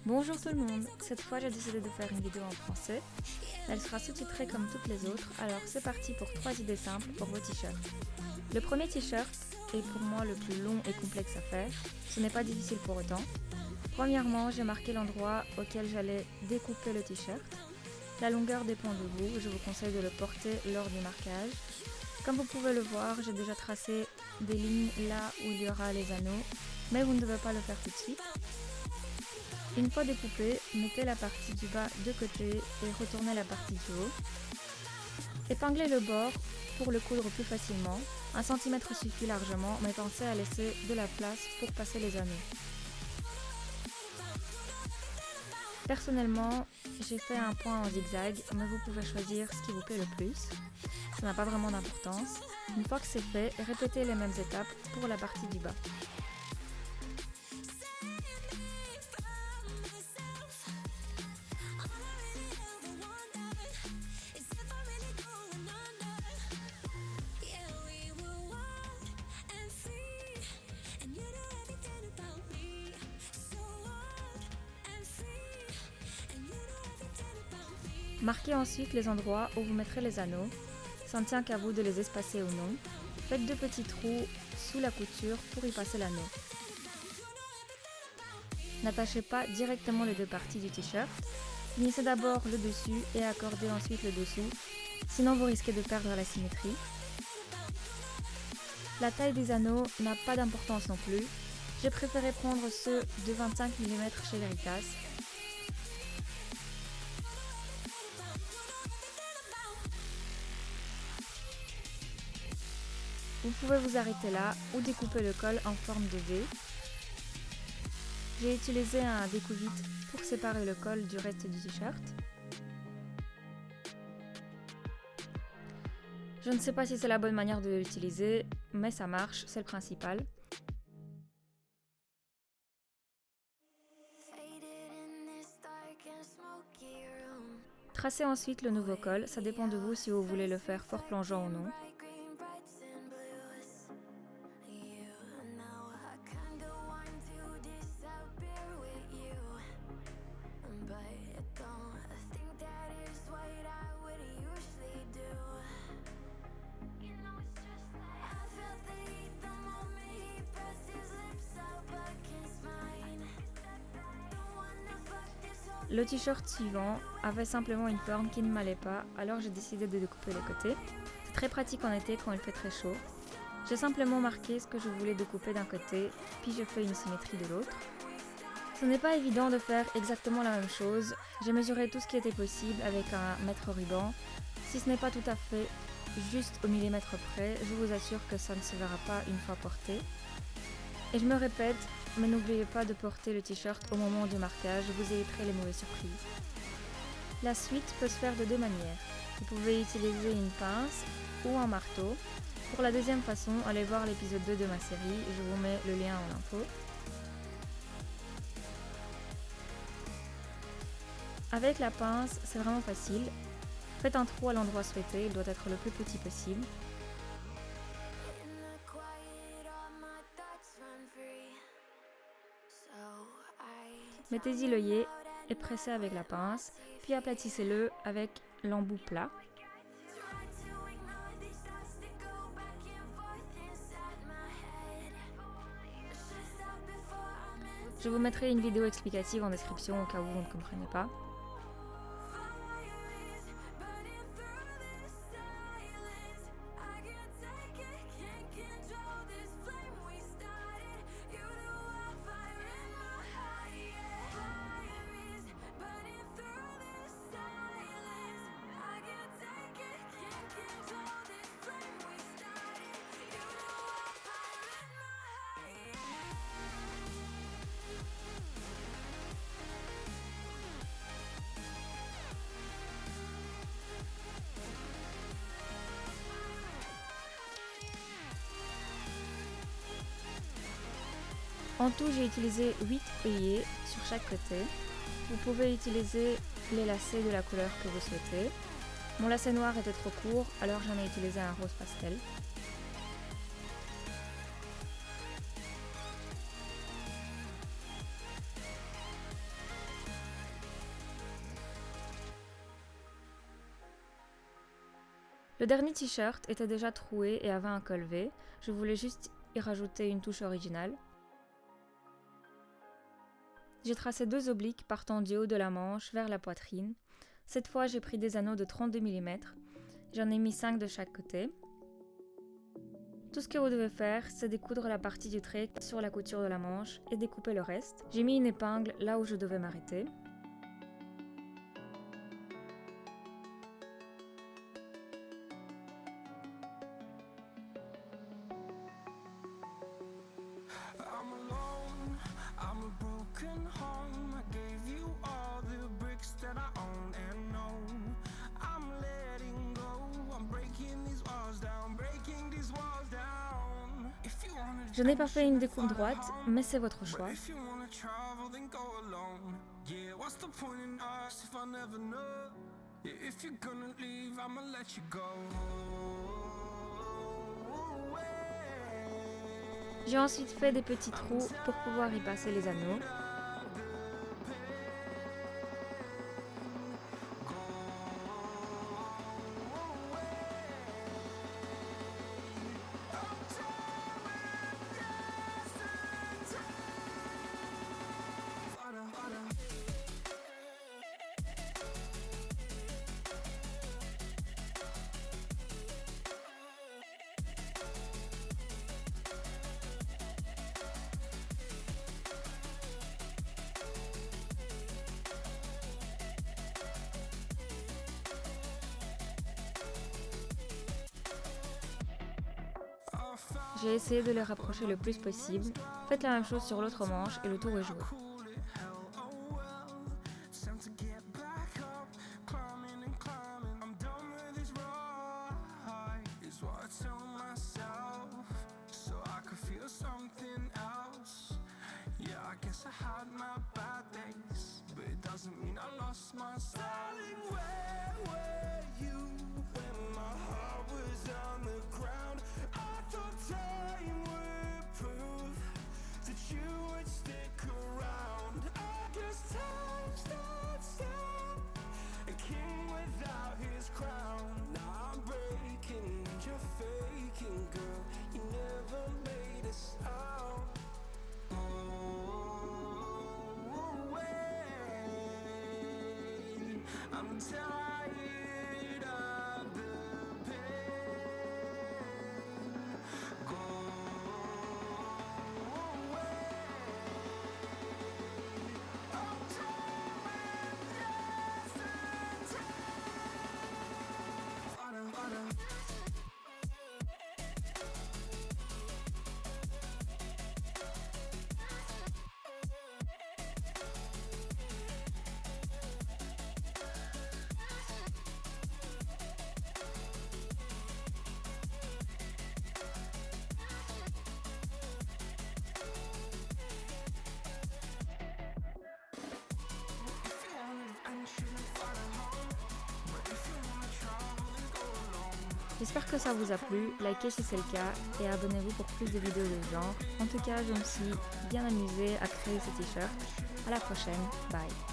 Bonjour tout le monde, cette fois j'ai décidé de faire une vidéo en français. Elle sera sous-titrée comme toutes les autres, alors c'est parti pour 3 idées simples pour vos t-shirts. Le premier t-shirt est pour moi le plus long et complexe à faire, ce n'est pas difficile pour autant. Premièrement, j'ai marqué l'endroit auquel j'allais découper le t-shirt. La longueur dépend de vous, je vous conseille de le porter lors du marquage. Comme vous pouvez le voir, j'ai déjà tracé des lignes là où il y aura les anneaux, mais vous ne devez pas le faire tout de suite. Une fois découpé, mettez la partie du bas de côté et retournez la partie du haut. Épinglez le bord pour le coudre plus facilement. 1 cm suffit largement, mais pensez à laisser de la place pour passer les anneaux. Personnellement, j'ai fait un point en zigzag, mais vous pouvez choisir ce qui vous plaît le plus. Ça n'a pas vraiment d'importance. Une fois que c'est fait, répétez les mêmes étapes pour la partie du bas. Marquez ensuite les endroits où vous mettrez les anneaux. Ça ne tient qu'à vous de les espacer ou non. Faites 2 petits trous sous la couture pour y passer l'anneau. N'attachez pas directement les 2 parties du t-shirt. Finissez d'abord le dessus et accordez ensuite le dessous, sinon vous risquez de perdre la symétrie. La taille des anneaux n'a pas d'importance non plus. J'ai préféré prendre ceux de 25 mm chez Veritas. Vous pouvez vous arrêter là ou découper le col en forme de V. J'ai utilisé un découvite pour séparer le col du reste du t-shirt. Je ne sais pas si c'est la bonne manière de l'utiliser, mais ça marche, c'est le principal. Tracez ensuite le nouveau col, ça dépend de vous si vous voulez le faire fort plongeant ou non. Le t-shirt suivant avait simplement une forme qui ne m'allait pas, alors j'ai décidé de découper les côtés. C'est très pratique en été quand il fait très chaud. J'ai simplement marqué ce que je voulais découper d'un côté, puis j'ai fait une symétrie de l'autre. Ce n'est pas évident de faire exactement la même chose. J'ai mesuré tout ce qui était possible avec un mètre ruban. Si ce n'est pas tout à fait juste au millimètre près, je vous assure que ça ne se verra pas une fois porté. Et je me répète, mais n'oubliez pas de porter le t-shirt au moment du marquage, vous éviterez les mauvaises surprises. La suite peut se faire de 2 manières. Vous pouvez utiliser une pince ou un marteau. Pour la deuxième façon, allez voir l'épisode 2 de ma série, je vous mets le lien en info. Avec la pince, c'est vraiment facile. Faites un trou à l'endroit souhaité, il doit être le plus petit possible. Mettez-y l'œillet et pressez avec la pince, puis aplatissez-le avec l'embout plat. Je vous mettrai une vidéo explicative en description au cas où vous ne comprenez pas. En tout, j'ai utilisé 8 œillets sur chaque côté. Vous pouvez utiliser les lacets de la couleur que vous souhaitez. Mon lacet noir était trop court, alors j'en ai utilisé un rose pastel. Le dernier t-shirt était déjà troué et avait un col V, je voulais juste y rajouter une touche originale. J'ai tracé 2 obliques partant du haut de la manche vers la poitrine. Cette fois j'ai pris des anneaux de 32 mm, j'en ai mis 5 de chaque côté. Tout ce que vous devez faire, c'est découdre la partie du trait sur la couture de la manche et découper le reste. J'ai mis une épingle là où je devais m'arrêter. Je n'ai pas fait une découpe droite, mais c'est votre choix. J'ai ensuite fait des petits trous pour pouvoir y passer les anneaux. J'ai essayé de les rapprocher le plus possible. Faites la même chose sur l'autre manche et le tour est joué. I'm tired of the pain. Go away. I'm doing just the time. J'espère que ça vous a plu, likez si c'est le cas et abonnez-vous pour plus de vidéos de ce genre. En tout cas, je me suis bien amusée à créer ce t-shirt. À la prochaine, bye.